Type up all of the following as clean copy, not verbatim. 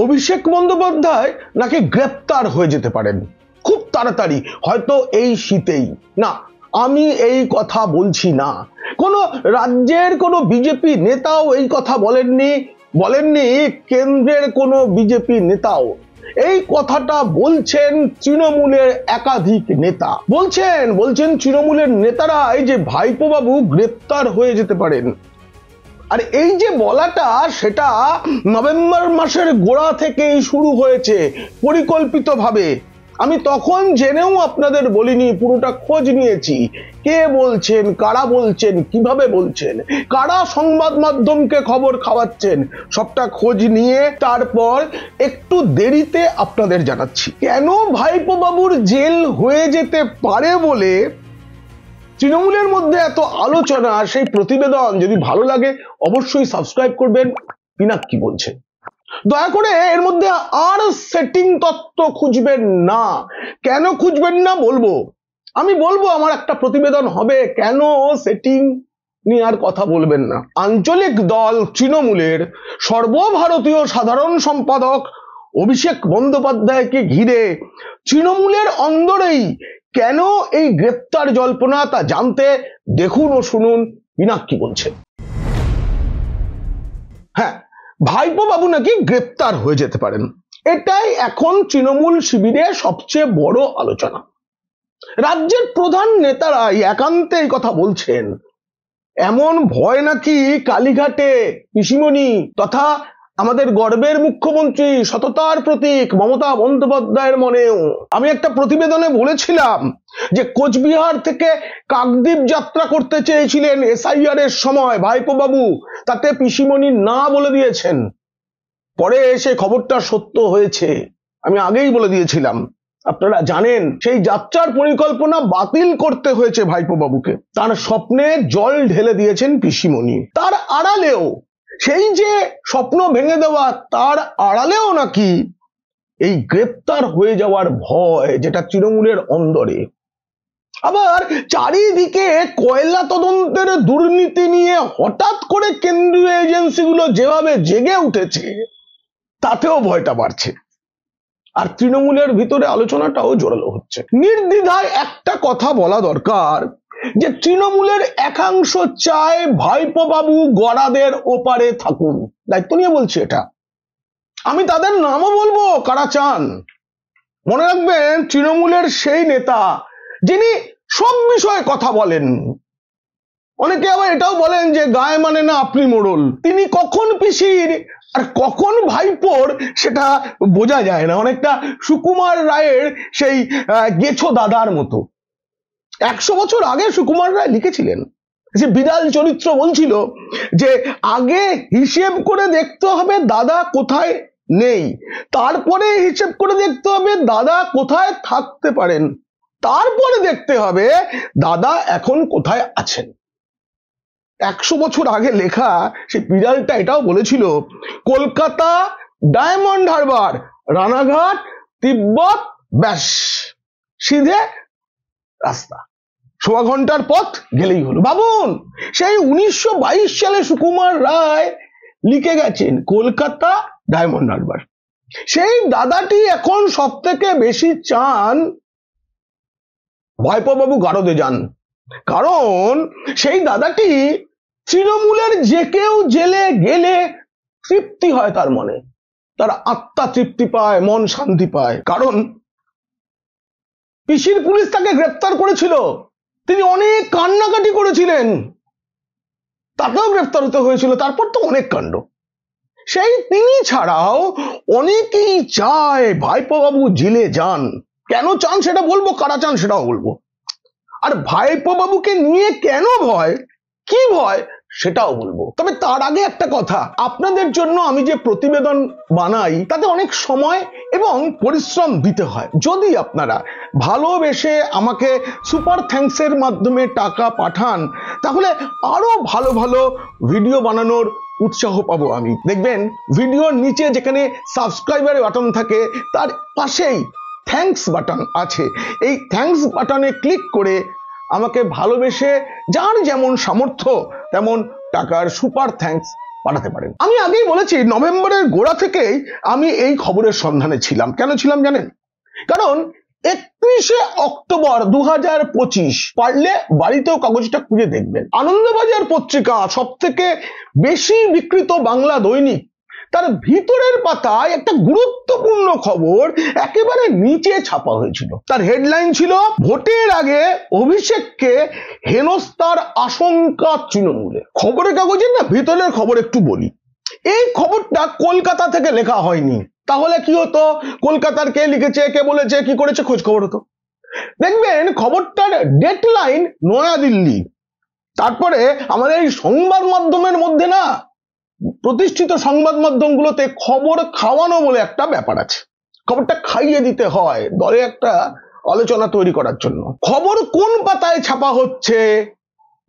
অভিষেক বন্দ্যোপাধ্যায় নাকি গ্রেপ্তার হয়ে যেতে পারেন খুব তাড়াতাড়ি, হয়তো এই শীতেই। না, আমি এই কথা বলছি না, কোনো রাজ্যের কোনো বিজেপি নেতাও এই কথা বলেননি কেন্দ্রের কোনো বিজেপি নেতাও। এই কথাটা বলছেন তৃণমূলের একাধিক নেতা, বলছেন তৃণমূলের নেতারা এই যে ভাইপো বাবু গ্রেপ্তার হয়ে যেতে পারেন। আর এই যে বলাটা, সেটা নভেম্বর মাসের গোড়া থেকেই শুরু হয়েছে পরিকল্পিতভাবে। আমি তখন জেনেও আপনাদের বলিনি, পুরোটা খোঁজ নিয়েছি। কে বলছেন, কারা বলছেন, কিভাবে বলছেন, কারা সংবাদ মাধ্যমকে খবর খাওয়াচ্ছেন, সবটা খোঁজ নিয়ে তারপর একটু দেরিতে আপনাদের জানাচ্ছি। কেন ভাইপো বাবুর জেল হয়ে যেতে পারে বলে তৃণমূলের মধ্যে এত আলোচনা, সেই প্রতিবেদন যদি ভালো লাগে অবশ্যই সাবস্ক্রাইব করবেন। পিনাক কি বলছে, দয়া করে এর মধ্যে আর সেটিং তত্ত্ব খুঁজবেন না। কেন খুঁজবেন না বলবো, আমি বলবো, আমার একটা প্রতিবেদন হবে কেন সেটিং নিয়ে আর কথা বলবেন না। আঞ্চলিক দল তৃণমূলের সর্বভারতীয় সাধারণ সম্পাদক অভিষেক বন্দ্যোপাধ্যায়কে ঘিরে তৃণমূলের অন্দরেই কেন এই গ্রেপ্তার জল্পনা, তা জানতে দেখুন ও শুনুন পিনাক কি বলছে। হ্যাঁ, ভাইপো বাবু নাকি গ্রেপ্তার হয়ে যেতে পারেন, এটাই এখন তৃণমূল শিবিরে সবচেয়ে বড় আলোচনা। রাজ্যের প্রধান নেতারা একান্তে এই কথা বলছেন। এমন ভয় নাকি কালীঘাটে পিসিমণি তথা আমাদের গর্বের মুখ্যমন্ত্রী, সততার প্রতীক মমতা বন্দ্যোপাধ্যায়ের মনেও। আমি একটা প্রতিবেদনে বলেছিলাম যে কোচবিহার থেকে কাকদ্বীপ যাত্রা করতে চেয়েছিলেন এসআইআর এর সময় ভাইপো বাবু, তাতে পিসিমণি না বলে দিয়েছেন। পরে সেই খবরটা সত্য হয়েছে, আমি আগেই বলে দিয়েছিলাম। আপনারা জানেন সেই যাত্রার পরিকল্পনা বাতিল করতে হয়েছে ভাইপো বাবুকে, তার স্বপ্নে জল ঢেলে দিয়েছেন পিসিমণি। তার আড়ালেও, সেই যে স্বপ্ন ভেঙে দেওয়া, তার আড়ালেও নাকি এই গ্রেপ্তার হয়ে যাওয়ার ভয়, যেটা তৃণমূলের অন্দরে। আবার চারিদিকে কয়লা তদন্তের দুর্নীতি নিয়ে হঠাৎ করে কেন্দ্রীয় এজেন্সিগুলো যেভাবে জেগে উঠেছে, তাতেও ভয়টা বাড়ছে। আর তৃণমূলের ভিতরে আলোচনাটাও জোরালো হচ্ছে। নির্দ্বিধায় একটা কথা বলা দরকার যে তৃণমূলের একাংশ চায় ভাইপো বাবু গড়াদের ওপারে থাকুন। দায়িত্ব নিয়ে বলছি এটা, আমি তাদের নামও বলবো কারা চান। মনে রাখবেন, তৃণমূলের সেই নেতা যিনি সব বিষয়ে কথা বলেন। অনেকে আবার এটাও বলেন যে গায়ে মানে না আপনি মোড়ল। তিনি কখন পিসির আর কখন ভাইপোর সেটা বোঝা যায় না। অনেকটা সুকুমার রায়ের সেই গেছো দাদার মতো। 100 বছর আগে সুকুমার রায় লিখেছিলেন, যে বিড়াল চরিত্র বলছিল যে আগে হিসেব করে দেখতে হবে দাদা কোথায় নেই, তারপরে হিসেব করে দেখতে হবে দাদা কোথায় থাকতে পারেন, তারপরে দেখতে হবে দাদা এখন কোথায় আছেন। 100 বছর আগে লেখা সেই বিড়ালটা এটাও বলেছিল, কলকাতা, ডায়মন্ড হারবার, রানাঘাট, তিব্বত, ব্যাস সিধে রাস্তা, 1.25 ঘন্টার পথ গেলেই হলো। ভাবুন, সেই 1922 সালে সুকুমার রায় লিখে গেছেন কলকাতা, ডায়মন্ড হারবার। সেই দাদাটি এখন সব থেকে বেশি চান ভাইপো বাবু গারদে যান, কারণ সেই দাদাটি তৃণমূলের যে কেউ জেলে গেলে তৃপ্তি হয় তার মনে, তার আত্মা তৃপ্তি পায়, মন শান্তি পায়। কারণ পিসির পুলিশ তাকে গ্রেপ্তার করেছিল, তিনি অনেক কান্নাকাটি করেছিলেন, তাকেও গ্রেপ্তার হতে হয়েছিল, তারপর তো অনেক কাণ্ড। সেই তিনি ছাড়াও অনেকেই চায় ভাইপো বাবু জেলে যান। কেন চান সেটা বলবো, কারা চান সেটাও বলবো। আর ভাইপো বাবুকে নিয়ে কেন ভয়, কি ভয় সেটাও বলবো। তবে তার আগে একটা কথা, আপনাদের জন্য আমি যে প্রতিবেদন বানাই তাতে অনেক সময় এবং পরিশ্রম দিতে হয়। যদি আপনারা ভালোবেসে আমাকে সুপার থ্যাঙ্কসের মাধ্যমে টাকা পাঠান, তাহলে আরো ভালো ভালো ভিডিও বানানোর উৎসাহ পাবো আমি। দেখবেন ভিডিওর নিচে যেখানে সাবস্ক্রাইবার বাটন থাকে তার পাশেই থ্যাঙ্কস বাটন আছে। এই থ্যাঙ্কস বাটনে ক্লিক করে আমাকে ভালোবেসে যার যেমন সামর্থ্য তেমন টাকার সুপার থ্যাঙ্কস পাঠাতে পারেন। আমি আগেই বলেছি নভেম্বরের গোড়া থেকেই আমি এই খবরের সন্ধানে ছিলাম। কেন ছিলাম জানেন? কারণ 31শে অক্টোবর 2025 পারলে বাড়িতেও কাগজটা খুঁজে দেখবেন, আনন্দবাজার পত্রিকা সব থেকে বেশি বিক্রিত বাংলা দৈনিক, তার ভিতরের পাতায় একটা গুরুত্বপূর্ণ খবর একেবারে নিচে ছাপা হয়েছিল। তার হেডলাইন ছিল ভোটের আগে অভিষেককে হেনস্থার আশঙ্কা তৃণমূলে। খবরের কাগজের না ভিতরের খবর একটু বলি। এই খবরটা কলকাতা থেকে লেখা হয়নি, তাহলে কি হতো? কলকাতার কে লিখেছে, কে বলেছে, কি করেছে খোঁজ খবর হতো। দেখবেন খবরটার ডেডলাইন নয়াদিল্লি। তারপরে আমাদের এই সংবাদ মাধ্যমের মধ্যে না, প্রতিষ্ঠিত সংবাদ মাধ্যমগুলোতে খবর খাওয়ানো বলে একটা ব্যাপার আছে। খবরটা খাইয়ে দিতে হয় দলে একটা আলোচনা তৈরি করার জন্য। খবর কোন পাতায় ছাপা হচ্ছে,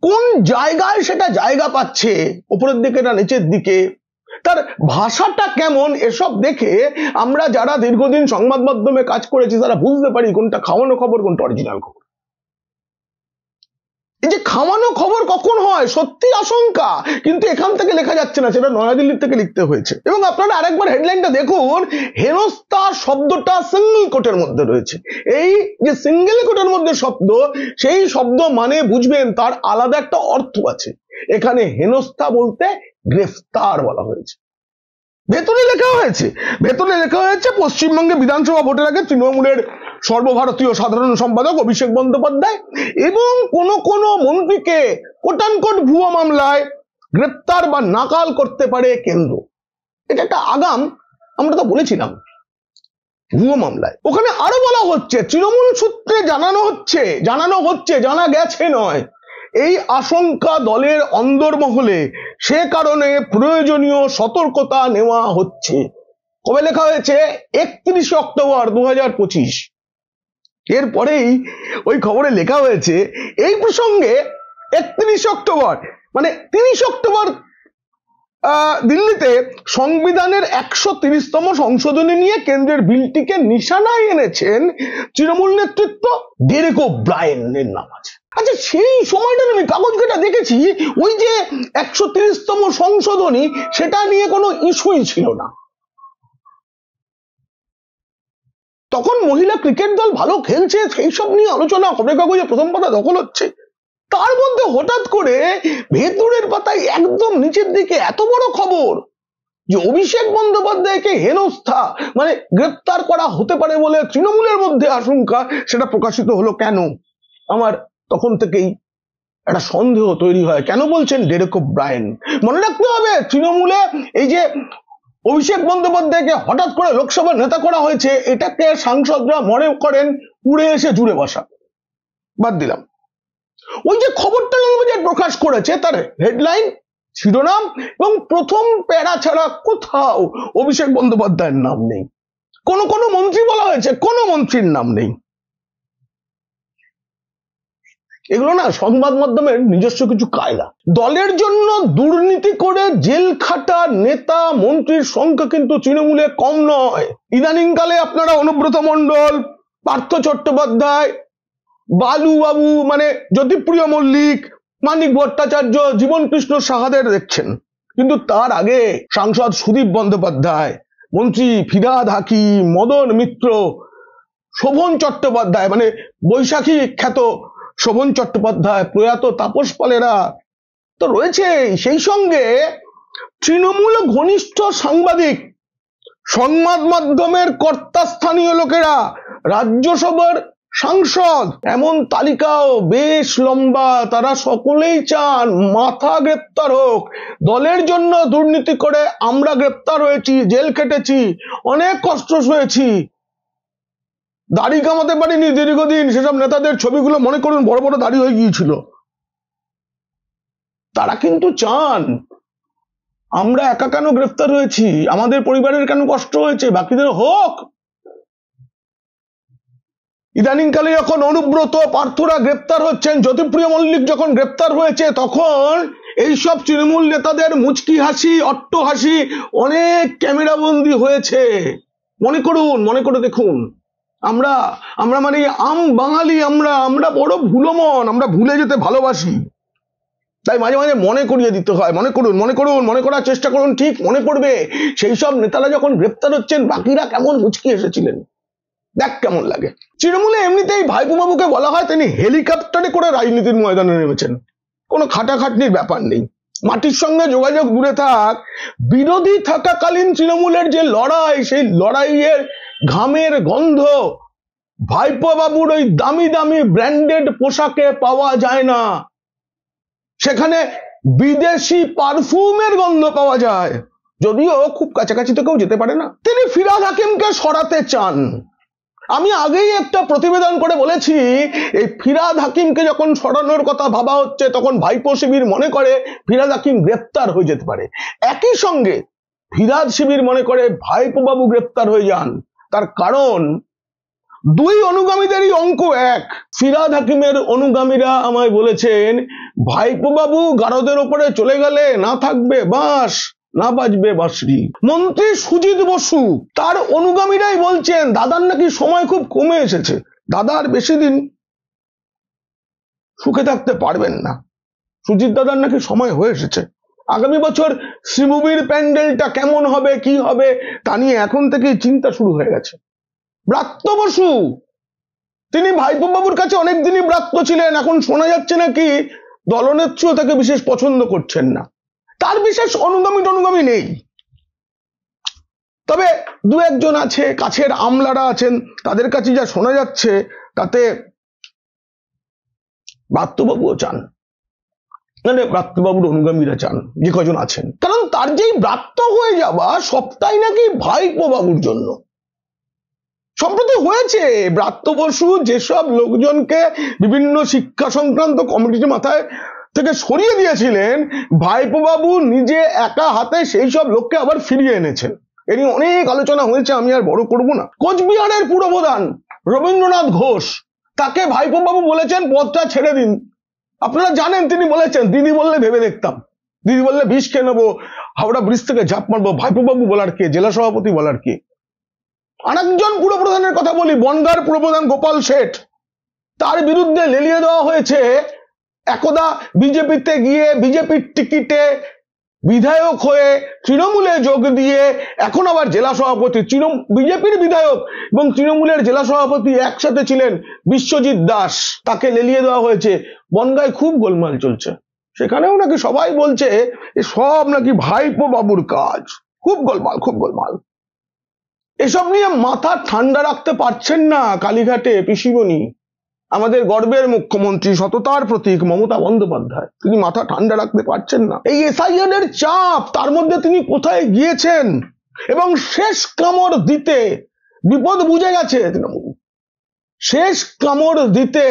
কোন জায়গায় সেটা জায়গা পাচ্ছে, উপরের দিকে না নিচের দিকে, তার ভাষাটা কেমন, এসব দেখে আমরা যারা দীর্ঘদিন সংবাদ মাধ্যমে কাজ করেছি তারা বুঝতে পারি কোনটা খাওয়ানো খবর, কোনটা অরিজিনাল খবর। এই যে খাওয়ানো খবর কখন হয়, সত্যি আশঙ্কা, কিন্তু এখান থেকে লেখা যাচ্ছে না, সেটা নয়াদিল্লি থেকে লিখতে হয়েছে। এবং আপনারা আরেকবার হেডলাইনটা দেখুন, হেনস্থা শব্দটা সিঙ্গেল কোটের মধ্যে রয়েছে। এই যে সিঙ্গেল কোটের মধ্যে শব্দ, সেই শব্দ মানে বুঝবেন তার আলাদা একটা অর্থ আছে। এখানে হেনস্থা বলতে গ্রেফতার বলা হয়েছে। ভেতরে লেখা হয়েছে পশ্চিমবঙ্গে বিধানসভা ভোটের আগে তৃণমূলের সর্বভারতীয় সাধারণ সম্পাদক অভিষেক বন্দ্যোপাধ্যায় এবং কোন মন্ত্রীকে কোটানকোট ভুয়ো মামলায় গ্রেপ্তার বা নাকাল করতে পারে কেন্দ্র। এটা একটা আগাম, আমরা তো বলেছিলাম ভুয়ো মামলায়। ওখানে আরো বলা হচ্ছে, তৃণমূল সূত্রে জানানো হচ্ছে, জানা গেছে নয়, এই আশঙ্কা দলের অন্দরমহলে, সে কারণে প্রয়োজনীয় সতর্কতা নেওয়া হচ্ছে। কবে লেখা হয়েছে? 31শে অক্টোবর 2025। এরপরেই ওই খবরে লেখা হয়েছে এই প্রসঙ্গে 31শে অক্টোবর মানে 30 অক্টোবর দিল্লিতে সংবিধানের 130তম সংশোধনী নিয়ে কেন্দ্রের বিলটিকে নিশানায় এনেছেন তৃণমূল নেতৃত্ব। ডেরেক ওব্রায়েনের নাম আছে। আচ্ছা, সেই সময়টা আমি কাগজ ঘেঁটে দেখেছি, ওই যে 130তম সংশোধনী, সেটা নিয়ে কোনো ইস্যুই ছিল না। তখন মহিলা ক্রিকেট দল ভালো খেলছে, সেই সব নিয়ে আলোচনা, খবরের কাগজে প্রথম পাতা দখল হচ্ছে। তার মধ্যে হঠাৎ করে ভেতরের পাতায় একদম নিচের দিকে এত বড় খবর যে অভিষেক বন্দ্যোপাধ্যায়কে হেনস্থা মানে গ্রেপ্তার করা হতে পারে বলে তৃণমূলের মধ্যে আশঙ্কা, সেটা প্রকাশিত হলো কেন? আমার তখন থেকেই একটা সন্দেহ তৈরি হয়। কেন বলছেন ডেরেক ওব্রায়েন? মনে রাখতে হবে, তৃণমূলে এই যে অভিষেক বন্দ্যোপাধ্যায়কে হঠাৎ করে লোকসভার নেতা করা হয়েছে, এটাকে সাংসদরা মনে করেন উড়ে এসে জুড়ে বসা। বাদ দিলাম। ওই যে খবরটা আনন্দবাজার প্রকাশ করেছে, তার হেডলাইন, শিরোনাম এবং প্রথম প্যারা ছাড়া কোথাও অভিষেক বন্দ্যোপাধ্যায়ের নাম নেই। কোন মন্ত্রী বলা হয়েছে, কোন মন্ত্রীর নাম নেই। এগুলো না সংবাদ মাধ্যমের নিজস্ব কিছু কায়দা। দলের জন্য দুর্নীতি করে জেল খাটা নেতা মন্ত্রীর সংখ্যা কিন্তু তৃণমূলে কম নয়। ইদানিংকালে আপনারা অনুব্রত মণ্ডল, পার্থ চট্টোপাধ্যায়, বালুবাবু মানে জ্যোতিপ্রিয় মল্লিক, মানিক ভট্টাচার্য, জীবন কৃষ্ণ সাহাদের দেখছেন, কিন্তু তার আগে সাংসদ সুদীপ বন্দ্যোপাধ্যায়, মন্ত্রী ফিরহাদ হাকিম, মদন মিত্র, শোভন চট্টোপাধ্যায় মানে বৈশাখী খ্যাত শোভন চট্টোপাধ্যায়, প্রয়াত তাপস পালেরা তো রয়েছে। সেই সঙ্গে তৃণমূল ঘনিষ্ঠ সাংবাদিক, সংবাদ মাধ্যমের কর্তাস্থানীয় লোকেরা, রাজ্যসভার সাংসদ, এমন তালিকাও বেশ লম্বা। তারা সকলেই চান মাথা গ্রেপ্তার হোক। দলের জন্য দুর্নীতি করে আমরা গ্রেপ্তার হয়েছি, জেল খেটেছি, অনেক কষ্ট সয়েছি, দাড়ি কামাতে পারিনি দীর্ঘদিন, সেসব নেতাদের ছবিগুলো মনে করুন বড় বড় দাড়ি হয়ে গিয়েছিল। তারা কিন্তু চান আমরা একা কেন গ্রেফতার হয়েছি, আমাদের পরিবারের কেন কষ্ট হয়েছে, বাকিদের হোক। ইদানিংকালে যখন অনুব্রত, পার্থরা গ্রেপ্তার হচ্ছেন, জ্যোতিপ্রিয় মল্লিক যখন গ্রেপ্তার হয়েছে, তখন এইসব তৃণমূল নেতাদের মুচকি হাসি, অট্ট হাসি অনেক ক্যামেরাবন্দি হয়েছে। মনে করুন, মনে করে দেখুন। আমরা মানে আম বাঙালি, আমরা বড় ভুলমন, আমরা ভুলে যেতে ভালোবাসি। তাই মাঝে মাঝে মনে করিয়ে দিতে হয়, মনে করুন, মনে করুন, মনে করার চেষ্টা করুন, ঠিক মনে পড়বে সেই সব নেতারা যখন গ্রেপ্তার হচ্ছেন বাকিরা কেমন মুচকি এসেছিলেন। দেখ কেমন লাগে। তৃণমূলে এমনিতেই ভাইপো বাবুকে বলা হয় তিনি হেলিকপ্টারে করে রাজনীতির ময়দানে নেমেছেন, কোনো খাটাখাটনির ব্যাপার নেই। মাটির সঙ্গে যোগাযোগ দূরে থাক, বিরোধী থাকাকালীন তৃণমূলের যে লড়াই, সেই লড়াইয়ের ঘামের গন্ধ ভাইপো বাবুর ওই দামি দামি ব্র্যান্ডেড পোশাকে পাওয়া যায় না, সেখানে বিদেশি পারফিউমের গন্ধ পাওয়া যায়, যদিও খুব কাছাকাছি তো কেউ যেতে পারে না। তিনি ফিরহাদ হাকিমকে সরাতে চান। আমি আগেই একটা প্রতিবেদন করে বলেছি, এই ফিরহাদ হাকিমকে যখন সরানোর কথা ভাবা হচ্ছে তখন ভাইপো শিবির মনে করে ফিরহাদ হাকিম গ্রেপ্তার হয়ে যেতে পারে। একই সঙ্গে ফিরহাদ শিবির মনে করে ভাইপো বাবু গ্রেপ্তার হয়ে যান। তার কারণ দুই অনুগামীদেরই অঙ্ক এক। ফিরহাদ হাকিমের অনুগামীরা আমায় বলেছেন ভাইপো বাবু গারদের ওপরে চলে গেলে না থাকবে বাঁশ, না বাজবে বাঁশরি। মন্ত্রী সুজিত বসু তার অনুগামীরাই বলছেন দাদার নাকি সময় খুব কমে এসেছে, দাদার বেশি দিন সুখে থাকতে পারবেন না, সুজিত দাদার নাকি সময় হয়ে এসেছে। আগামী বছর শ্রীভূমির প্যান্ডেলটা কেমন হবে, কি হবে তা নিয়ে এখন থেকেই চিন্তা শুরু হয়ে গেছে। ব্রাত্য বসু তিনি ভাইপো বাবুর কাছে অনেকদিনই ব্রাত্য ছিলেন, এখন শোনা যাচ্ছে নাকি দলনেত্রীও তাকে বিশেষ পছন্দ করছেন না, তার বিশেষ অনুগামী নেই। তবে দু একজন আছে, কাছের আমলারা আছেন, তাদের কাছে যা শোনা যাচ্ছে তাতে ব্রাত্যবাবুও চান, মানে ব্রাত্যবাবুর অনুগামীরা চান যে কজন আছেন, কারণ তার যেই ব্রাত্য হয়ে যাওয়া সবটাই নাকি ভাইপো বাবুর জন্য। সম্প্রতি হয়েছে ব্রাত্য বসু যেসব লোকজনকে বিভিন্ন শিক্ষা সংক্রান্ত কমিটির মাথায় থেকে সরিয়ে দিয়েছিলেন, ভাইপো বাবু নিজে একা হাতে সেই সব লোককে আবার ফিরিয়ে এনেছেন। এ নিয়ে অনেক আলোচনা হয়েছে, আমি আর বড় করব না। কোচবিহারের পুরপ্রধান রবীন্দ্রনাথ ঘোষ, তাকে ভাইপো বাবু বলেছেন পদটা ছেড়ে দিন। আপনারা জানেন তিনি বলেছেন দিদি বললে ভেবে দেখতাম, দিদি বললে বিষ খেয়ে নেবো, হাওড়া ব্রিজ থেকে ঝাঁপ মারবো। ভাইপো বাবু বলার কে, জেলা সভাপতি বলার কে? আরেকজন পুরপ্রধানের কথা বলি, বনগাঁর পুরপ্রধান গোপাল শেঠ, তার বিরুদ্ধে লেলিয়ে দেওয়া হয়েছে একদা বিজেপিতে গিয়ে বিজেপির টিকিটে বিধায়ক হয়ে তৃণমূলে যোগ দিয়ে এখন আবার জেলা সভাপতি। বিজেপির বিধায়ক এবং তৃণমূলের জেলা সভাপতি একসাথে ছিলেন বিশ্বজিৎ দাস, তাকে লেলিয়ে দেওয়া হয়েছে। বনগাঁয় খুব গোলমাল চলছে, সেখানেও নাকি সবাই বলছে সব নাকি ভাইপো বাবুর কাজ। খুব গোলমাল, খুব গোলমাল। এসব নিয়ে মাথা ঠান্ডা রাখতে পারছেন না কালীঘাটে পিসিমণি, আমাদের গর্বের মুখ্যমন্ত্রী, সততার প্রতীক মমতা বন্দ্যোপাধ্যায়, তিনি মাথা ঠান্ডা রাখতে পারছেন না। এই এসআইআর এর চাপ, তার মধ্যে তিনি কোথায় গিয়েছেন এবং শেষ কামড় দিতে বিপদ বুঝে গেছে তৃণমূল। শেষ কামড় দিতে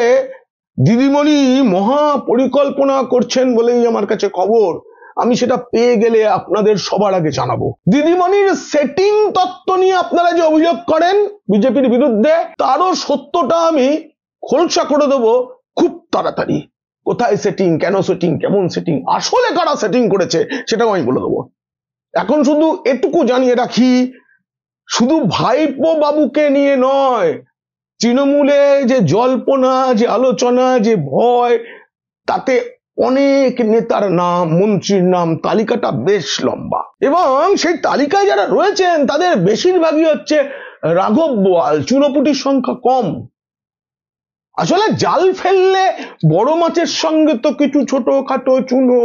দিদিমণি মহা পরিকল্পনা করছেন বলেই আমার কাছে খবর। আমি সেটা পেয়ে গেলে আপনাদের সবার আগে জানাবো। দিদিমণির সেটিং তত্ত্ব নিয়ে আপনারা যে অভিযোগ করেন বিজেপির বিরুদ্ধে, তারও সত্যটা আমি খোলসা করে দেবো খুব তাড়াতাড়ি। কোথায় সেটিং, কেন সেটিং, কেমন সেটিং, আসলে কারা সেটিং করেছে সেটাও আমি বলে দেবো। এখন শুধু এটুকু জানিয়ে রাখি, শুধু ভাইপো বাবুকে নিয়ে নয়, তৃণমূলে যে জল্পনা, যে আলোচনা, যে ভয়, তাতে অনেক নেতার নাম, মন্ত্রীর নাম, তালিকাটা বেশ লম্বা। এবং সেই তালিকায় যারা রয়েছেন তাদের বেশিরভাগই হচ্ছে রাঘব বোয়াল, চুনোপুটির সংখ্যা কম। আসলে জাল ফেললে বড় মাছের সঙ্গে তো কিছু ছোটখাটো চুনো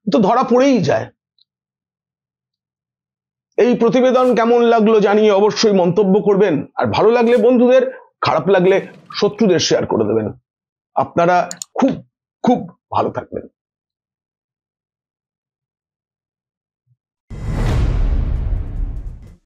তো ধরা পড়েই যায়। এই প্রতিবেদন কেমন লাগলো জানিয়ে অবশ্যই মন্তব্য করবেন, আর ভালো লাগলে বন্ধুদের, খারাপ লাগলে শত্রুদের শেয়ার করে দেবেন। আপনারা খুব খুব ভালো থাকবেন।